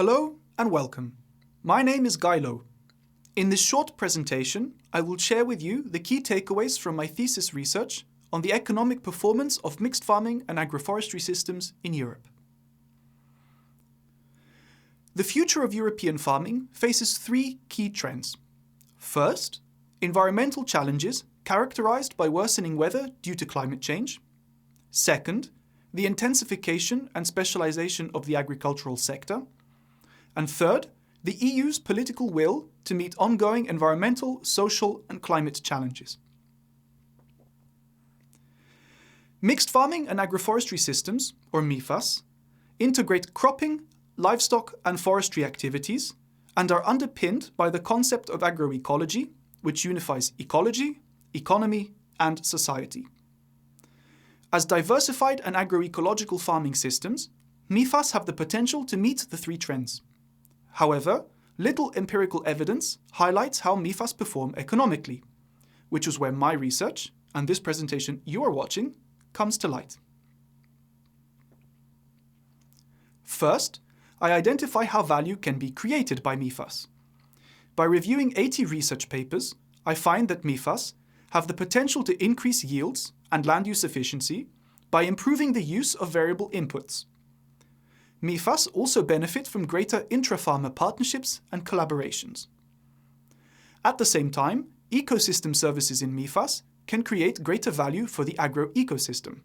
Hello and welcome. My name is Gailo. In this short presentation, I will share with you the key takeaways from my thesis research on the economic performance of mixed farming and agroforestry systems in Europe. The future of European farming faces three key trends. First, environmental challenges characterized by worsening weather due to climate change. Second, the intensification and specialization of the agricultural sector. And third, the EU's political will to meet ongoing environmental, social and climate challenges. Mixed farming and agroforestry systems, or MIFAS, integrate cropping, livestock and forestry activities and are underpinned by the concept of agroecology, which unifies ecology, economy and society. As diversified and agroecological farming systems, MIFAS have the potential to meet the three trends. However, little empirical evidence highlights how MIFAS perform economically, which is where my research, and this presentation you are watching, comes to light. First, I identify how value can be created by MIFAS. By reviewing 80 research papers, I find that MIFAS have the potential to increase yields and land use efficiency by improving the use of variable inputs. MIFAS also benefit from greater intra-farmer partnerships and collaborations. At the same time, ecosystem services in MIFAS can create greater value for the agro-ecosystem.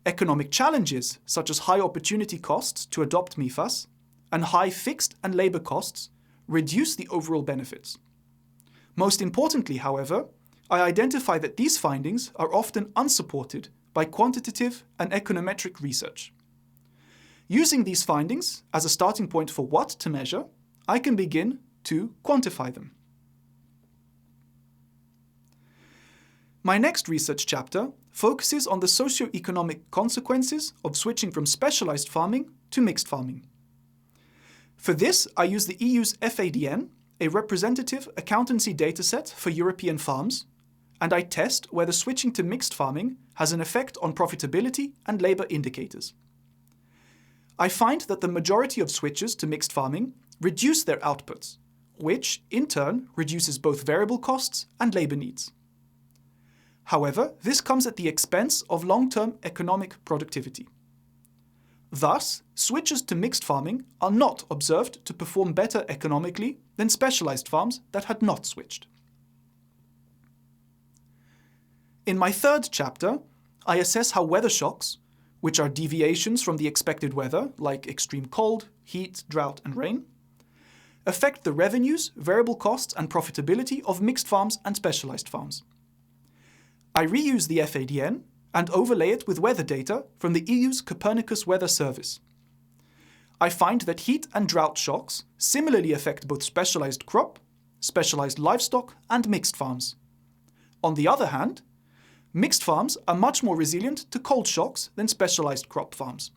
Economic challenges, such as high opportunity costs to adopt MIFAS and high fixed and labor costs, reduce the overall benefits. Most importantly, however, I identify that these findings are often unsupported by quantitative and econometric research. Using these findings as a starting point for what to measure, I can begin to quantify them. My next research chapter focuses on the socio-economic consequences of switching from specialized farming to mixed farming. For this, I use the EU's FADN, a representative accountancy dataset for European farms, and I test whether switching to mixed farming has an effect on profitability and labor indicators. I find that the majority of switchers to mixed farming reduce their outputs, which in turn reduces both variable costs and labor needs. However, this comes at the expense of long-term economic productivity. Thus, switchers to mixed farming are not observed to perform better economically than specialized farms that had not switched. In my third chapter, I assess how weather shocks, which are deviations from the expected weather, like extreme cold, heat, drought, and rain, affect the revenues, variable costs, and profitability of mixed farms and specialized farms. I reuse the FADN and overlay it with weather data from the EU's Copernicus Weather Service. I find that heat and drought shocks similarly affect both specialized crop, specialized livestock, and mixed farms. On the other hand, mixed farms are much more resilient to cold shocks than specialized crop farms.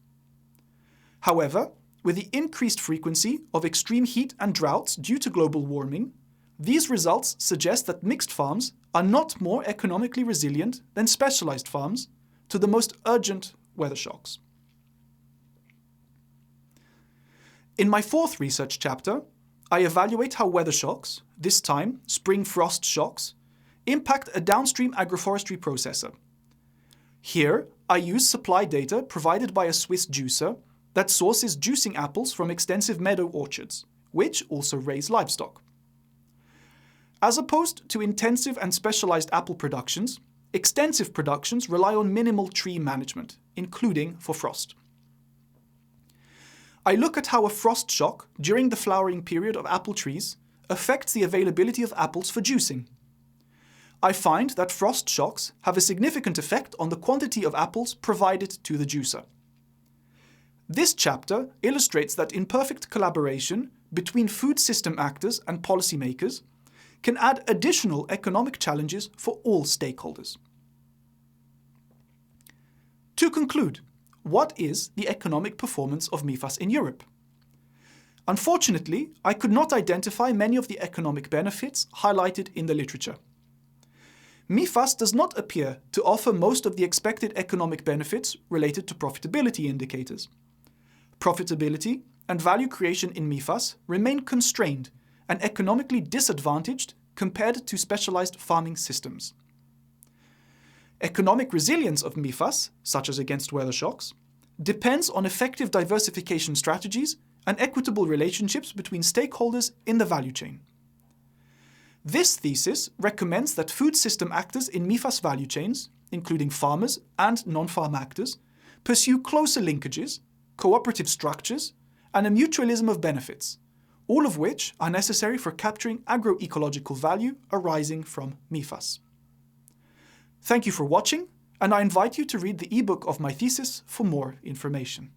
However, with the increased frequency of extreme heat and droughts due to global warming, these results suggest that mixed farms are not more economically resilient than specialized farms to the most urgent weather shocks. In my fourth research chapter, I evaluate how weather shocks, this time spring frost shocks, impact a downstream agroforestry processor. Here, I use supply data provided by a Swiss juicer that sources juicing apples from extensive meadow orchards, which also raise livestock. As opposed to intensive and specialized apple productions, extensive productions rely on minimal tree management, including for frost. I look at how a frost shock during the flowering period of apple trees affects the availability of apples for juicing. I find that frost shocks have a significant effect on the quantity of apples provided to the juicer. This chapter illustrates that imperfect collaboration between food system actors and policymakers can add additional economic challenges for all stakeholders. To conclude, what is the economic performance of MIFAS in Europe? Unfortunately, I could not identify many of the economic benefits highlighted in the literature. MIFAS does not appear to offer most of the expected economic benefits related to profitability indicators. Profitability and value creation in MIFAS remain constrained and economically disadvantaged compared to specialized farming systems. Economic resilience of MIFAS, such as against weather shocks, depends on effective diversification strategies and equitable relationships between stakeholders in the value chain. This thesis recommends that food system actors in MIFAS value chains, including farmers and non-farm actors, pursue closer linkages, cooperative structures, and a mutualism of benefits, all of which are necessary for capturing agroecological value arising from MIFAS. Thank you for watching, and I invite you to read the ebook of my thesis for more information.